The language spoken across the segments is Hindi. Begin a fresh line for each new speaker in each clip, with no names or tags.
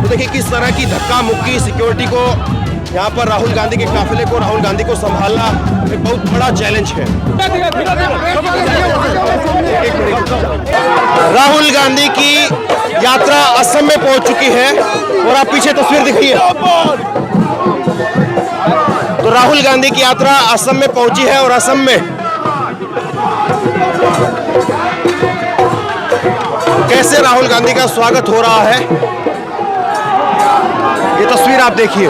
तो देखिए किस तरह की धक्का मुक्की सिक्योरिटी को यहाँ पर राहुल गांधी के काफिले को, राहुल गांधी को संभालना एक बहुत बड़ा चैलेंज है। राहुल गांधी की यात्रा असम में पहुंच चुकी है और आप पीछे तस्वीर दिखाइए। तो राहुल गांधी की यात्रा असम में पहुंची है और असम में कैसे राहुल गांधी का स्वागत हो रहा है, ये तस्वीर आप देखिए।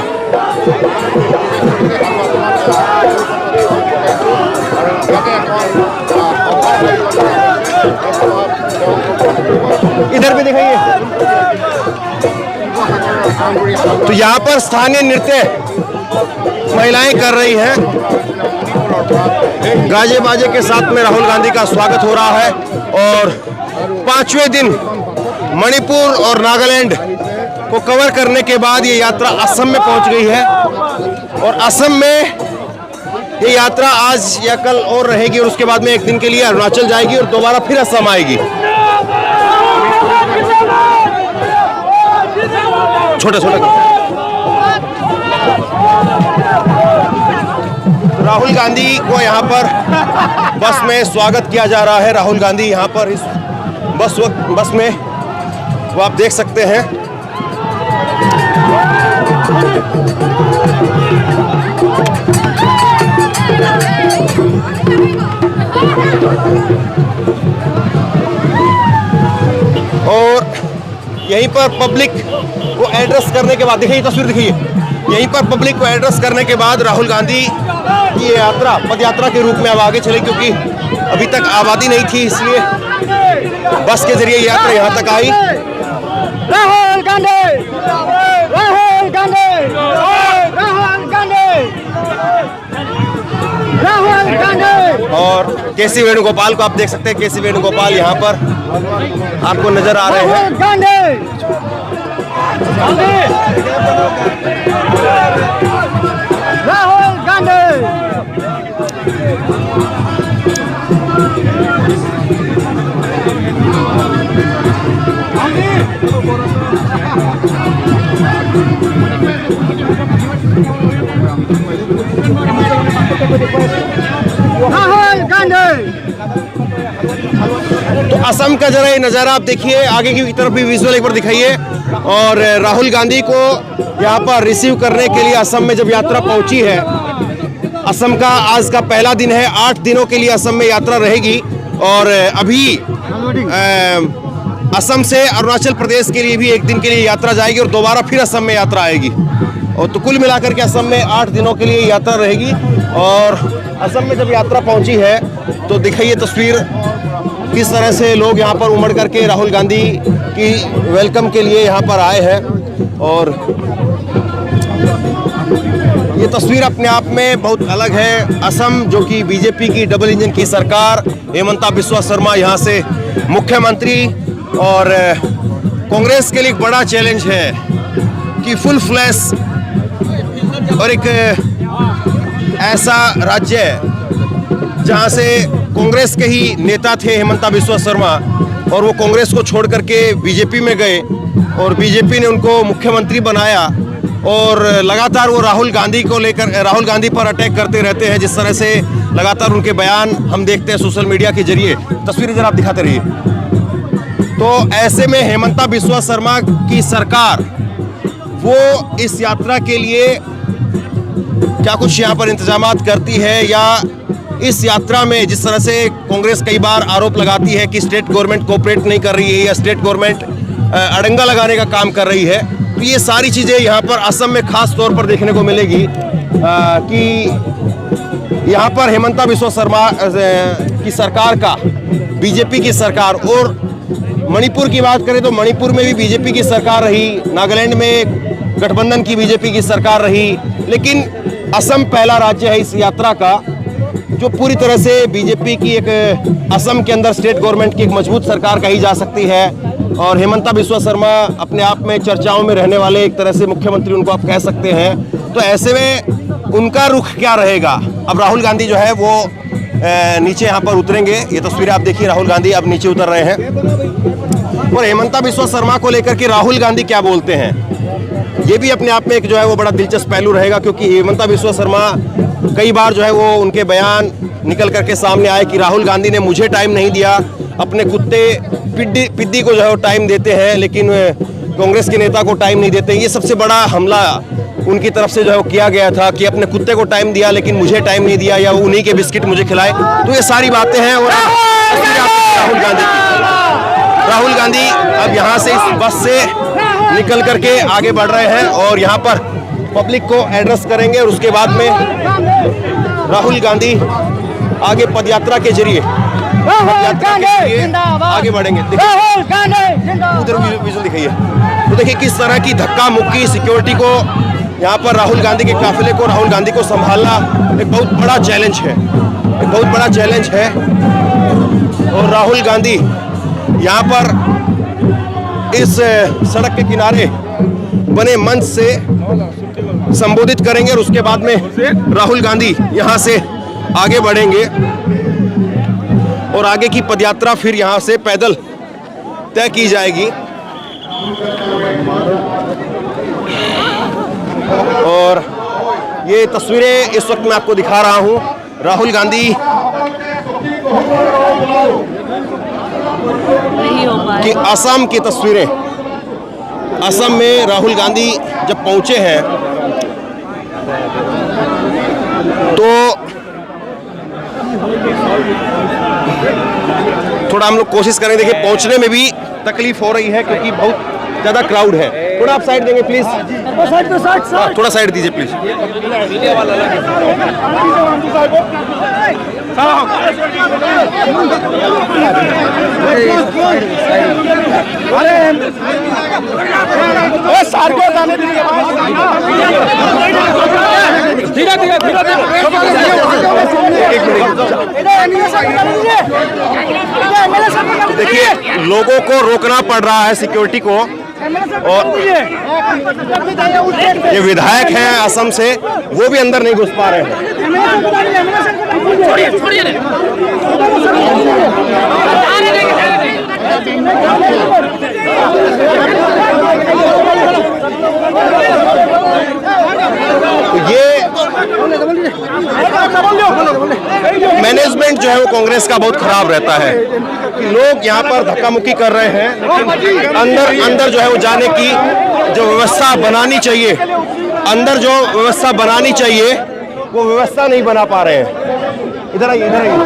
इधर भी दिखाइए। तो यहाँ पर स्थानीय नृत्य महिलाएं कर रही हैं, गाजे बाजे के साथ में राहुल गांधी का स्वागत हो रहा है। और 5वें दिन मणिपुर और नागालैंड को कवर करने के बाद ये यात्रा असम में पहुंच गई है और असम में ये यात्रा आज या कल और रहेगी और उसके बाद में एक दिन के लिए अरुणाचल जाएगी और दोबारा फिर असम आएगी। छोटा छोटा राहुल गांधी को यहाँ पर बस में स्वागत किया जा रहा है। राहुल गांधी यहाँ पर इस बस में वो आप देख सकते हैं। और यहीं पर पब्लिक को एड्रेस करने के बाद, देखिए तस्वीर दिखाइए, यहीं पर पब्लिक को एड्रेस करने के बाद राहुल गांधी की यात्रा पद यात्रा के रूप में अब आगे चले, क्योंकि अभी तक आबादी नहीं थी, इसलिए बस के जरिए यात्रा यहाँ तक आई।
राहुल गांधी, राहुल गांधी, राहुल गांधी, राहुल गांधी।
और केसी वेणुगोपाल को आप देख सकते हैं, केसी वेणुगोपाल यहाँ पर आपको नजर आ रहे हैं।
राहुल गांधी। राहुल गांधी।
तो असम का जरा ये नज़ारा आप देखिए, आगे की तरफ भी विजुअल एक बार दिखाइए। और राहुल गांधी को यहाँ पर रिसीव करने के लिए असम में जब यात्रा पहुंची है, असम का आज का पहला दिन है, 8 दिनों के लिए असम में यात्रा रहेगी। और अभी असम से अरुणाचल प्रदेश के लिए भी एक दिन के लिए यात्रा जाएगी और दोबारा फिर असम में यात्रा आएगी। और तो कुल मिलाकर के असम में 8 दिनों के लिए यात्रा रहेगी। और असम में जब यात्रा पहुंची है तो दिखाइए तस्वीर, किस तरह से लोग यहाँ पर उमड़ करके राहुल गांधी की वेलकम के लिए यहाँ पर आए हैं। और ये तस्वीर अपने आप में बहुत अलग है। असम जो कि बीजेपी की डबल इंजन की सरकार, हेमंता बिस्वा शर्मा यहाँ से मुख्यमंत्री, और कांग्रेस के लिए एक बड़ा चैलेंज है कि फुल फ्लैश और एक ऐसा राज्य जहाँ से कांग्रेस के ही नेता थे हेमंता बिस्वा शर्मा, और वो कांग्रेस को छोड़ करके बीजेपी में गए और बीजेपी ने उनको मुख्यमंत्री बनाया। और लगातार वो राहुल गांधी को लेकर, राहुल गांधी पर अटैक करते रहते हैं। जिस तरह से लगातार उनके बयान हम देखते हैं सोशल मीडिया के जरिए, तस्वीरें जरा आप दिखाते रहिए। तो ऐसे में हेमंता बिस्वा शर्मा की सरकार वो इस यात्रा के लिए क्या कुछ यहाँ पर इंतजामात करती है, या इस यात्रा में जिस तरह से कांग्रेस कई बार आरोप लगाती है कि स्टेट गवर्नमेंट कोऑपरेट नहीं कर रही है या स्टेट गवर्नमेंट अड़ंगा लगाने का काम कर रही है, तो ये सारी चीज़ें यहाँ पर असम में खास तौर पर देखने को मिलेगी कि यहाँ पर हेमंता बिस्वा शर्मा की सरकार का, बीजेपी की सरकार, और मणिपुर की बात करें तो मणिपुर में भी बीजेपी की सरकार रही, नागालैंड में गठबंधन की बीजेपी की सरकार रही, लेकिन असम पहला राज्य है इस यात्रा का जो पूरी तरह से बीजेपी की एक असम के अंदर स्टेट गवर्नमेंट की एक मजबूत सरकार कही जा सकती है। और हेमंता बिस्वा शर्मा अपने आप में चर्चाओं में रहने वाले एक तरह से मुख्यमंत्री उनको आप कह सकते हैं। तो ऐसे में उनका रुख क्या रहेगा? अब राहुल गांधी जो है वो नीचे यहाँ पर उतरेंगे। ये तस्वीरें आप देखिए, राहुल गांधी अब नीचे उतर रहे हैं। और हेमंता बिस्वा शर्मा को लेकर के राहुल गांधी क्या बोलते हैं, ये भी अपने आप में एक जो है वो बड़ा दिलचस्प पहलू रहेगा, क्योंकि हेमंता बिस्वा शर्मा कई बार जो है वो उनके बयान निकल करके सामने आए कि राहुल गांधी ने मुझे टाइम नहीं दिया, अपने कुत्ते पिद्दी को जो है वो टाइम देते हैं, लेकिन कांग्रेस के नेता को टाइम नहीं देते। ये सबसे बड़ा हमला उनकी तरफ से जो है वो किया गया था कि अपने कुत्ते को टाइम दिया लेकिन मुझे टाइम नहीं दिया, या उन्हीं के बिस्किट मुझे खिलाए। तो ये सारी बातें हैं। और राहुल गांधी राहुल गांधी अब यहाँ से इस बस से निकल करके आगे बढ़ रहे हैं और यहाँ पर पब्लिक को एड्रेस करेंगे। और उसके बाद में राहुल गांधी आगे पदयात्रा के जरिए आगे बढ़ेंगे। उधर विजुअल दिखाइए। तो देखिए किस तरह की धक्का मुक्की सिक्योरिटी को यहाँ पर राहुल गांधी के काफिले को, राहुल गांधी को संभालना एक बहुत बड़ा चैलेंज है, एक बहुत बड़ा चैलेंज है। और राहुल गांधी यहाँ पर इस सड़क के किनारे बने मंच से संबोधित करेंगे और उसके बाद में राहुल गांधी यहाँ से आगे बढ़ेंगे और आगे की पदयात्रा फिर यहाँ से पैदल तय की जाएगी। और ये तस्वीरें इस वक्त मैं आपको दिखा रहा हूँ राहुल गांधी की असम की तस्वीरें। असम में राहुल गांधी जब पहुंचे हैं तो थोड़ा हम लोग कोशिश करेंगे। देखिए पहुंचने में भी तकलीफ हो रही है क्योंकि बहुत ज्यादा क्राउड है। थोड़ा आप साइड देंगे प्लीज, थोड़ा साइड दीजिए प्लीज। देखिए लोगों को रोकना पड़ रहा है सिक्योरिटी को। और ये विधायक हैं असम से, वो भी अंदर नहीं घुस पा रहे हैं। ये मैनेजमेंट जो है वो कांग्रेस का बहुत खराब रहता है कि लोग यहाँ पर धक्का मुक्की कर रहे हैं, लेकिन अंदर जो है वो जाने की जो व्यवस्था बनानी चाहिए, अंदर जो व्यवस्था बनानी चाहिए वो व्यवस्था नहीं बना पा रहे हैं। इधर आइए, इधर आइए।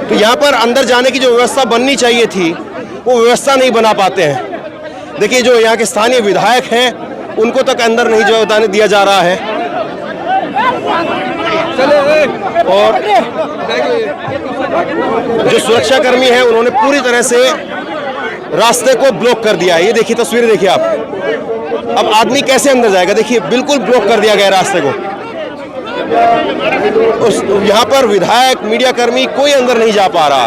तो यहाँ पर अंदर जाने की जो व्यवस्था बननी चाहिए थी वो व्यवस्था नहीं बना पाते हैं। देखिए जो यहाँ के स्थानीय विधायक हैं उनको तक अंदर नहीं जो बताने दिया जा रहा है। और जो सुरक्षा कर्मी हैं उन्होंने पूरी तरह से रास्ते को ब्लॉक कर दिया है। ये देखिए तस्वीरें देखिए आप। अब आदमी कैसे अंदर जाएगा? देखिए बिल्कुल ब्लॉक कर दिया गया रास्ते को। यहाँ पर विधायक, मीडिया कर्मी कोई अंदर नहीं जा पा रहा।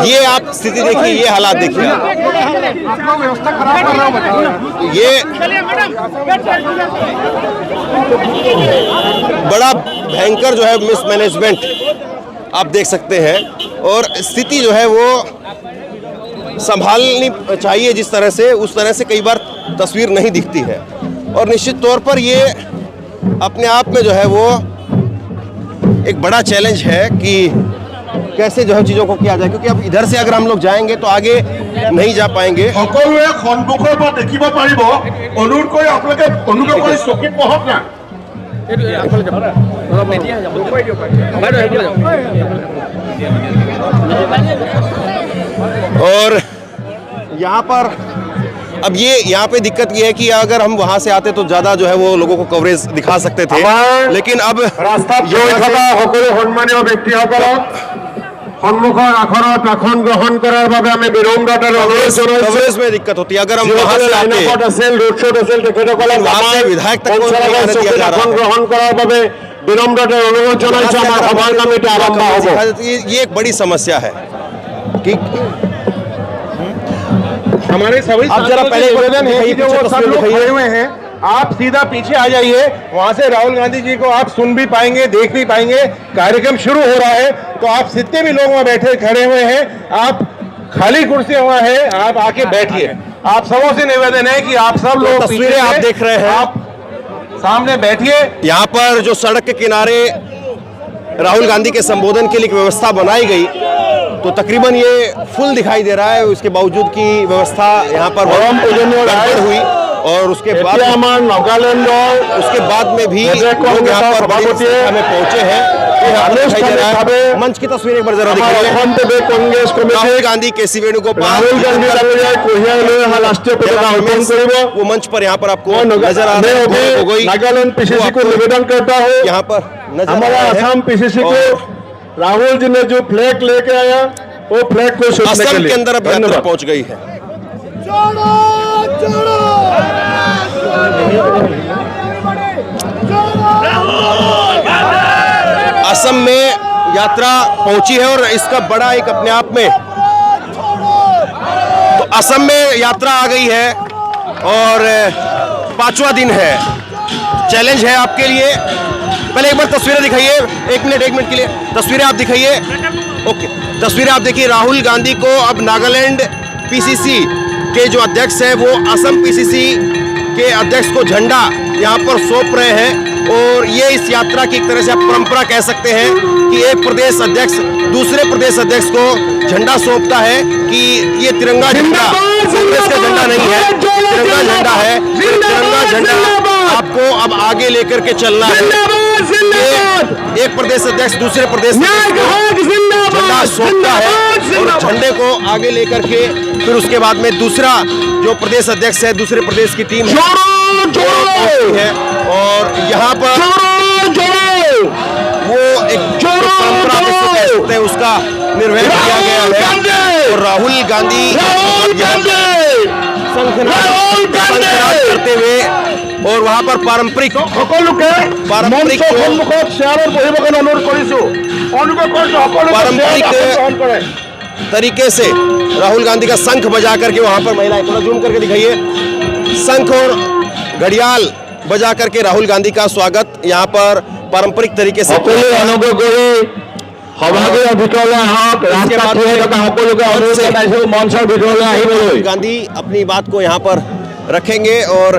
ये आप स्थिति देखिए, ये हालात देखिए। ये बड़ा भयंकर जो है मिसमैनेजमेंट आप देख सकते हैं। और स्थिति जो है वो संभालनी चाहिए जिस तरह से, उस तरह से कई बार तस्वीर नहीं दिखती है। और निश्चित तौर पर ये अपने आप में जो है वो एक बड़ा चैलेंज है कि कैसे जो है चीज़ों को किया जाए, क्योंकि अब इधर से अगर हम लोग जाएंगे तो आगे नहीं जा पाएंगे।
সকলোৱে সন্মুখৰ পৰা দেখিব পাৰিব। অনুৰোধ কৰি আপোনালোকে অনুগ্ৰহ কৰি চকীত বহক না।
और यहाँ पर अब यहाँ पे दिक्कत ये है कि अगर हम वहाँ से आते तो ज़्यादा जो है वो लोगों को कवरेज दिखा सकते थे, लेकिन अब
ৰাস্তাত গৈ থকা সকলো সন্মানীয় ব্যক্তিসকলক সন্মুখৰ আখৰত আসন গ্ৰহণ কৰাৰ বাবে আমি বিনম্ৰতাৰে অনুৰোধ জনাইছো।
कवरेज में दिक्कत होती है। अगर हम वहाँ से आते
আছিল ৰোড শ্ব'ত আছিল তেখেতসকলক
वहाँ से विधायक तक को नहीं आने दिया जा रहा
আসন
है।
গ্ৰহণ কৰাৰ বাবে বিনম্ৰতাৰে অনুৰোধ জনাইছো। আমাৰ সভাৰ নামতে আৰম্ভ হ'ব।
ये एक बड़ी समस्या है कि
हमारे सभी
आप जरा पहले
निवेदन है कि जो वो सब लोग खड़े हुए हैं
आप सीधा पीछे आ जाइए, वहां से राहुल गांधी जी को आप सुन भी पाएंगे, देख भी पाएंगे। कार्यक्रम शुरू हो रहा है, तो आप जितने भी लोग वहां बैठे खड़े हुए हैं, आप खाली कुर्सी वहां है, आप आके बैठिए। आप सबों से निवेदन है कि आप सब लोग
तस्वीरें आप देख रहे हैं,
आप सामने बैठिए।
यहाँ पर जो सड़क के किनारे राहुल गांधी के संबोधन के लिए एक व्यवस्था बनाई गई, तो तकरीबन ये फुल दिखाई दे रहा है। उसके बावजूद की व्यवस्था यहाँ पर गड़बड़ हुई और उसके बाद में भी लोग यहाँ पर बड़ी संख्या में पहुंचे हैं। मंच की तस्वीर एक बार जरा दिखाइए। राहुल गांधी, केसी वेणुगोपाल, वो मंच पर यहाँ पर आपको नजर आ रहे हैं।
नागालैंड पीसीसी को निवेदन करता हूँ,
यहाँ पर
हमारा असम पीसीसी को राहुल जी ने जो फ्लैग लेके आया, वो फ्लैग को सोचने के
असम
लिए
के अंदर अब यात्रा पहुंच गई है। असम में यात्रा पहुंची है और इसका बड़ा एक अपने आप में, तो असम में यात्रा आ गई है और 5वां दिन है। चैलेंज है आपके लिए। पहले एक बार तस्वीरें दिखाइए, एक मिनट के लिए तस्वीरें आप दिखाइए। ओके, तस्वीरें आप देखिए। राहुल गांधी को अब नागालैंड पीसीसी के जो अध्यक्ष है, वो असम पीसीसी के अध्यक्ष को झंडा यहाँ पर सौंप रहे हैं। और ये इस यात्रा की एक तरह से आप परंपरा कह सकते हैं कि एक प्रदेश अध्यक्ष दूसरे प्रदेश अध्यक्ष को झंडा सौंपता है कि ये तिरंगा झंडा कांग्रेस का झंडा नहीं है, तिरंगा झंडा है। तिरंगा झंडा आपको अब आगे लेकर के चलना है। एक प्रदेश अध्यक्ष दूसरे प्रदेश झंडा सौंपता है और झंडे को आगे लेकर के फिर उसके बाद में दूसरा जो प्रदेश अध्यक्ष है, दूसरे प्रदेश की टीम है और यहाँ पर वो एक परंपरा कह सकते हैं, उसका निर्वहन किया गया है। और राहुल गांधी शंखनाद करते हुए और वहाँ पर पारंपरिक तरीके से राहुल गांधी का शंख बजा करके वहाँ पर महिलाएं, थोड़ा जूम करके दिखाइए, शंख और घड़ियाल बजा करके राहुल गांधी का स्वागत यहाँ पर पारंपरिक तरीके से। गांधी अपनी बात को यहाँ पर रखेंगे और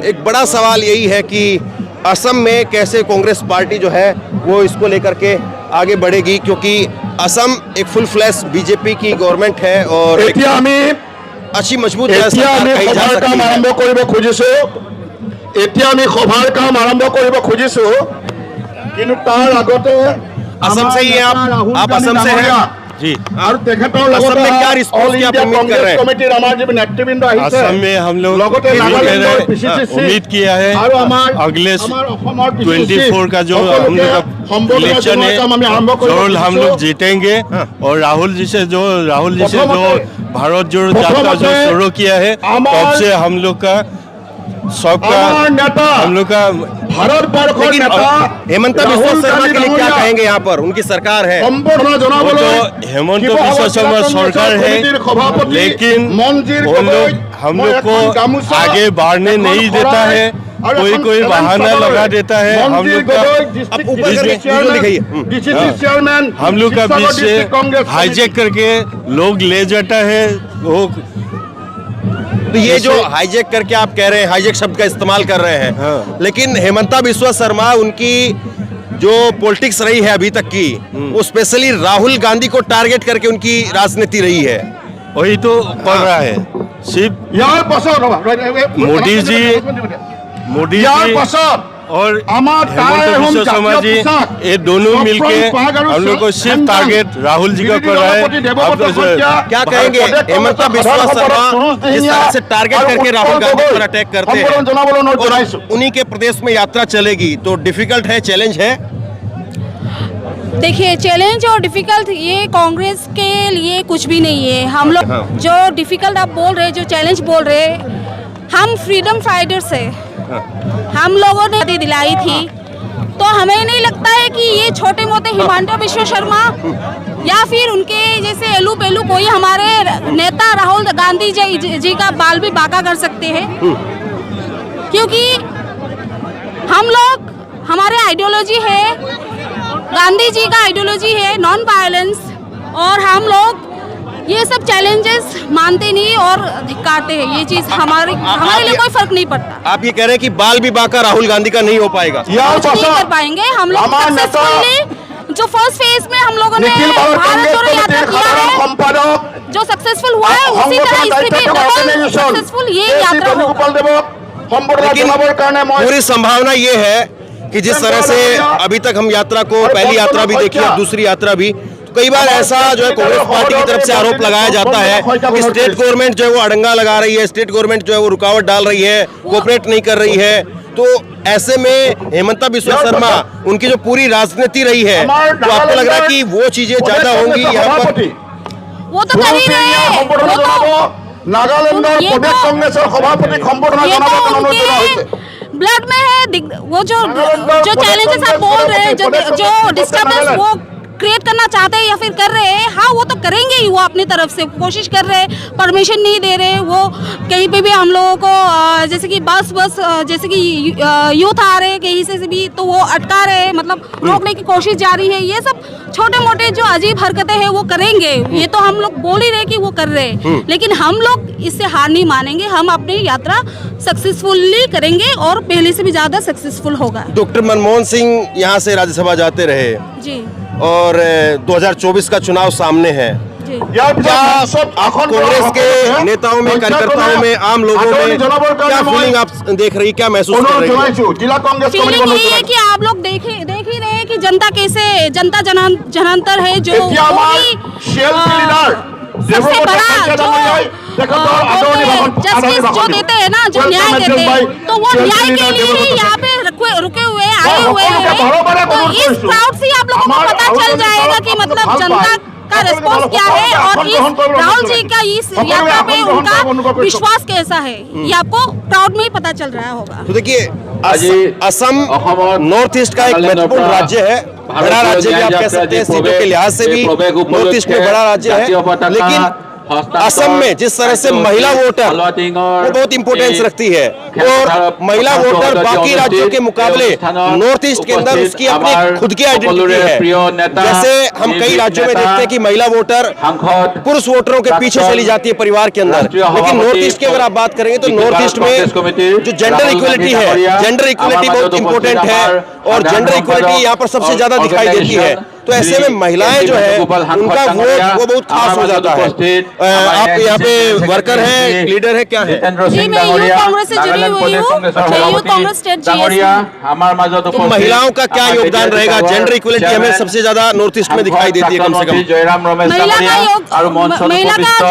एक बड़ा सवाल यही है कि असम में कैसे कांग्रेस पार्टी जो है वो इसको लेकर के आगे बढ़ेगी, क्योंकि असम एक फुल फ्लैश बीजेपी की गवर्नमेंट है और अच्छी मजबूत असम से ही है। आप असम से हैं जी। असम में क्या रिस्पॉन्स की आप उम्मीद कर रहे हैं?
असम में हम लोग उम्मीद किया है अगले 24 का जो हम लोग का इलेक्शन है जरूर हम लोग जीतेंगे। और राहुल जी से जो भारत जोड़ो यात्रा जो शुरू किया है, तब से हम लोग का सबका हम लोग का
हेमंता बिस्वा शर्मा के लिए क्या कहेंगे? यहाँ पर उनकी सरकार है,
तो हेमंत बिस्वा शर्मा सरकार है, लेकिन वो लोग हम लोग को आगे बढ़ने नहीं देता है, कोई बहाना लगा देता है। हम लोग का हम लोग का बीच से हाईजैक करके लोग ले जाता है। वो
तो ये जो हाईजैक करके आप कह रहे हैं, हाईजैक शब्द का इस्तेमाल कर रहे हैं, लेकिन हेमंता बिस्वा शर्मा उनकी जो पॉलिटिक्स रही है अभी तक की, वो स्पेशली राहुल गांधी को टारगेट करके उनकी राजनीति रही है।
वही तो पड़ रहा है। सिर्फ मोदी जी और हेमंत बिस्वा शर्मा जी, ये दोनों मिलके हम लोग को सिर्फ टारगेट राहुल जी का कर रहा है।
क्या कहेंगे? हेमंता बिस्वा शर्मा जिस तरह से टारगेट करके राहुल गांधी पर अटैक करते हैं और उन्हीं के प्रदेश में यात्रा चलेगी, तो डिफिकल्ट है, चैलेंज है।
देखिए, चैलेंज और डिफिकल्ट ये कांग्रेस के लिए कुछ भी नहीं है। हम लोग जो डिफिकल्ट आप बोल रहे, जो चैलेंज बोल रहे, हम फ्रीडम फाइटर्स है, हम लोगों ने दिलाई थी, तो हमें नहीं लगता है कि ये छोटे मोटे हेमंता बिस्वा शर्मा या फिर उनके जैसे एलू पेलू कोई हमारे नेता राहुल गांधी जी का बाल भी बांका कर सकते हैं। क्योंकि हम लोग, हमारे आइडियोलॉजी है, गांधी जी का आइडियोलॉजी है नॉन वायलेंस, और हम लोग ये सब चैलेंजेस मानते नहीं और धिक्कारते हैं। ये चीज हमारे लिए कोई फर्क नहीं पड़ता।
आप ये कह रहे हैं कि बाल विवाह का राहुल गांधी का नहीं हो पाएगा?
कुछ नहीं कर पाएंगे हम लोग सक्सेसफुली। जो फर्स्ट फेज में हम लोगों ने भारत जोड़ो यात्रा किया है, जो सक्सेसफुल हुआ है, उसी तरह इसमें भी डबल सक्सेसफुल ये यात्रा होगा।
लेकिन पूरी संभावना ये है कि जिस तरह से अभी तक हम यात्रा को, पहली यात्रा भी देखी और दूसरी यात्रा भी, कई बार ऐसा जो है कांग्रेस पार्टी की तरफ से आरोप लगाया जाता है कि स्टेट गवर्नमेंट जो है वो अड़ंगा लगा रही है, स्टेट गवर्नमेंट जो है वो रुकावट डाल रही है, कोऑपरेट नहीं कर रही है। तो ऐसे में हेमंता बिस्वा शर्मा, उनकी जो पूरी राजनीति रही है, तो आपको लग रहा है कि वो चीजें ज्यादा होंगी यहाँ पर?
वो तो कर ही रहे हैं, ब्लड में है। वो जो चैलेंजेस आप बोल रहे हैं, जो डिस्टर्बेंस वो क्रिएट करना चाहते हैं या फिर कर रहे हैं, हाँ वो तो करेंगे ही। वो अपनी तरफ से कोशिश कर रहे हैं, परमिशन नहीं दे रहे। वो कहीं पे भी हम लोगों को जैसे कि बस जैसे कि यूथ आ रहे हैं कहीं से भी, तो वो अटका रहे हैं, मतलब रोकने की कोशिश जारी है। ये सब छोटे मोटे जो अजीब हरकतें हैं वो करेंगे, ये तो हम लोग बोल ही रहे कि वो कर रहे हैं, लेकिन हम लोग इससे हार नहीं मानेंगे। हम अपनी यात्रा सक्सेसफुली करेंगे और पहले से भी ज्यादा सक्सेसफुल होगा।
डॉक्टर मनमोहन सिंह यहाँ से राज्यसभा जाते रहे
जी,
और 2024 का चुनाव सामने है। क्या कांग्रेस के नेताओं में, कार्यकर्ताओं में, आम लोगों में क्या फीलिंग आप देख रही, क्या महसूस कर रही है?
फीलिंग ये है कि आप लोग देख ही रहे हैं कि जनता कैसे, जनता जनांतर है, जो सबसे बड़ा जो जस्टिस जो देते हैं ना, जो न्याय देते हैं, तो वो न्याय के लिए ही यहाँ पे रुके हुए आए हुए हैं। तो इस क्राउड से आप लोगों को पता चल जाएगा कि मतलब जनता का रिस्पॉन्स क्या है और इस राहुल जी का इस यात्रा पे उनका विश्वास कैसा है, ये आपको क्राउड में ही पता चल रहा होगा।
तो देखिए, असम नॉर्थ ईस्ट का एक महत्वपूर्ण राज्य है, बड़ा राज्य भी आप कह सकते हैं, सीटों के लिहाज से भी नॉर्थ ईस्ट में बड़ा राज्य है। लेकिन असम में जिस तरह से महिला वोटर वो बहुत इंपोर्टेंस रखती है, और महिला वोटर बाकी राज्यों के मुकाबले नॉर्थ ईस्ट के अंदर उसकी अपनी खुद की आइडेंटिटी है। जैसे हम कई राज्यों में देखते हैं कि महिला वोटर पुरुष वोटरों के पीछे चली जाती है परिवार के अंदर, लेकिन नॉर्थ ईस्ट की अगर आप बात करेंगे तो नॉर्थ ईस्ट में जो जेंडर इक्वलिटी है, जेंडर इक्वलिटी बहुत इंपॉर्टेंट है, और जेंडर इक्वलिटी यहाँ पर सबसे ज्यादा दिखाई देती है। तो ऐसे में महिलाएं जो है उनका वोट वो बहुत खास हो जाता है। आप यहाँ पे वर्कर हैं, लीडर है, क्या है?
जी, मैं यूथ कांग्रेस से जुड़ी हुई हूँ, यूथ कांग्रेस स्टेट जीएस।
तो महिलाओं का क्या योगदान रहेगा? जेंडर इक्वलिटी हमें सबसे ज्यादा नॉर्थ ईस्ट में दिखाई देती है, कम से कम
महिला का जो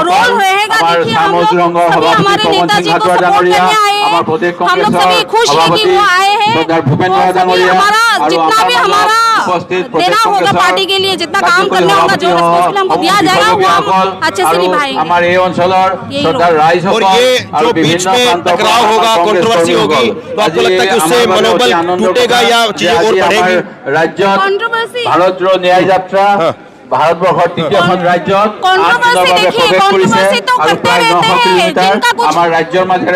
रोल रहेगा। देखिए, हम लोग सभी हमारे नेताजी को सपोर्ट करने आए हैं, हम लोग सभी खुश हैं कि वो आए हैं। हमारा जितना भी हमारा देना होगा पार्टी के लिए, जितना काम करना होगा, जो रिस्पॉन्सिबिलिटी हमको दिया जाएगा, वो हम अच्छे से निभाएंगे।
और ये जो बीच में टकराव होगा, कंट्रोवर्सी होगी, तो आपको लगता है कि उससे मनोबल टूटेगा या चीजें और बढ़ेगी?
कंट्रोवर्सी,
भारत जोड़ो न्याय यात्रा ভারতবর্ষের তৃতীয়খন রাজ্যত
কন্ট্রোভার্সি তো করতে रहते हैं, जिनका कुछ
আমার রাজ্যের মাঝে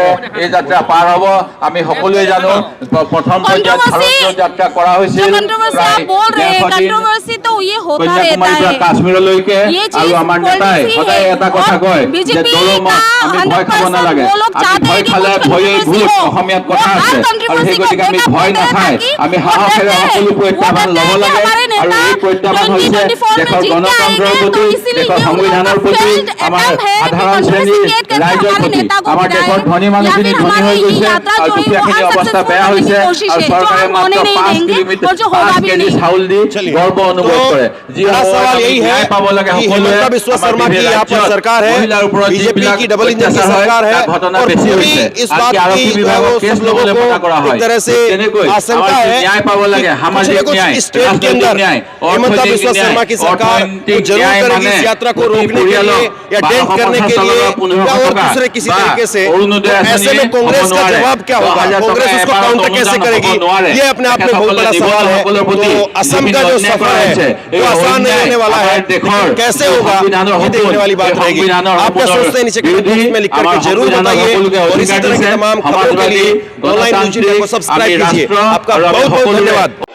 এই যাত্রা পার হব। আমি সকলোৱে জানো প্রথম পৰ্যায়ত ভাৰত যাত্ৰা কৰা হৈছিল।
कंट्रोवर्सी आप बोल रहे हैं, कंट्रोवर्सी तो ये होता रहता
কন্যাকুমাৰীৰ পৰা
है।
কাশ্মীৰলৈকে আৰু আমাৰ নেতাই সদায় এটা কথা কয় যে
बीजेपी
দলমত আমি ভয় খাব নালাগে।
वो लोग
আমি
चाहते
ভয়
हैं कि
খালে
कुछ
ভয়েই ভূত
कंट्रोवर्सी हो,
অসমীয়াত
वो
কথা
हर
আছে। আৰু
कंट्रोवर्सी
সেই
को
গতিকে আমি
breakup
ভয়
करते हैं
নাখায়,
ताकि
আমি
वो
সাহসেৰে
डरते हैं।
সকলো
वो
প্ৰত্যাহ্বান
डरते
ল'ব
हैं कि
লাগে।
हमारे
আৰু
नेता
এই প্ৰত্যাহ্বান হৈছে
2024 में
দেশৰ
जीत के
গণতন্ত্ৰৰ
आएंगे,
প্ৰতি,
तो इसलिए
দেশৰ
ये
সংবিধানৰ প্ৰতি,
failed
আমাৰ
attempt है कि
সাধাৰণ শ্ৰেণীৰ
कंट्रोवर्सी क्रिएट करके
ৰাইজৰ
हमारे
প্ৰতি।
नेता को
আমাৰ
गिराए,
দেশৰ ধনী
या
মানুহখিনি
फिर
ধনী
हमारी
হৈ
ये
গৈছে
यात्रा
আৰু
जो है वो
দুখীয়াখিনিৰ অৱস্থা
अनसक्सेसफुल
বেয়া
करने
হৈছে,
की कोशिश
আৰু
है, जो
চৰকাৰে
हम
মাত্ৰ
होने नहीं
5
देंगे
কিলোমিটাৰ
और जो होगा
5
भी
কেজি
नहीं।
চাউল দি
चलिए।
গৰ্ব অনুভৱ কৰে। যি
बड़ा सवाल यही है
পাব লাগে
कि
সকলোৱে।
हेमंता बिस्वा
আমাৰ
शर्मा की
বিভিন্ন
यहाँ पर
ৰাজ্যত
सरकार है,
মহিলাৰ ওপৰত
बीजेपी
যিবিলাক
की डबल इंजन की
অত্যাচাৰ হয়,
सरकार है,
তাৰ ঘটনা
और
বেছি
पूरी
হৈছে।
इस
আনকি
बात
আৰক্ষী
की जो है
বিভাগৰ
वो
কেছ
सब लोगों
ল'বলৈ মানা কৰা
को
হয়।
एक तरह से
তেনেকৈ
आशंका
আমাৰ
है
ন্যায় পাব লাগে,
कि कुछ
সামাজিক
न कुछ
न्याय,
स्टेट के
ৰাজনৈতিক
अंदर
न्याय,
हेमंता
অৰ্থনৈতিক
बिस्वा
न्याय,
शर्मा की सरकार
অৰ্থনৈতিক
वो जरूर
न्याय
करेगी
মানে
इस यात्रा को
প্ৰতি
रोकने के लिए
পৰিয়ালক
या डेंट करने के लिए या और
1250
दूसरे किसी
বা
तरीके से।
অৰুণোদয়
तो ऐसे में कांग्रेस का जवाब क्या होगा? कांग्रेस उसको काउंटर कैसे करेगी? ये अपने आप में बहुत बड़ा सवाल है। तो असम का जो सफर है तो आसान नहीं होने वाला है। कैसे होगा ये देखने वाली बात रहेगी। आप क्या सोचते हैं नीचे कमेंट बॉक्स में लिख करके जरूर बताइए और इसी तरह की तमाम खबरों के लिए ऑनलाइन न्यूज़ इंडिया को सब्सक्राइब कीजिए। आपका बहुत बहुत धन्यवाद।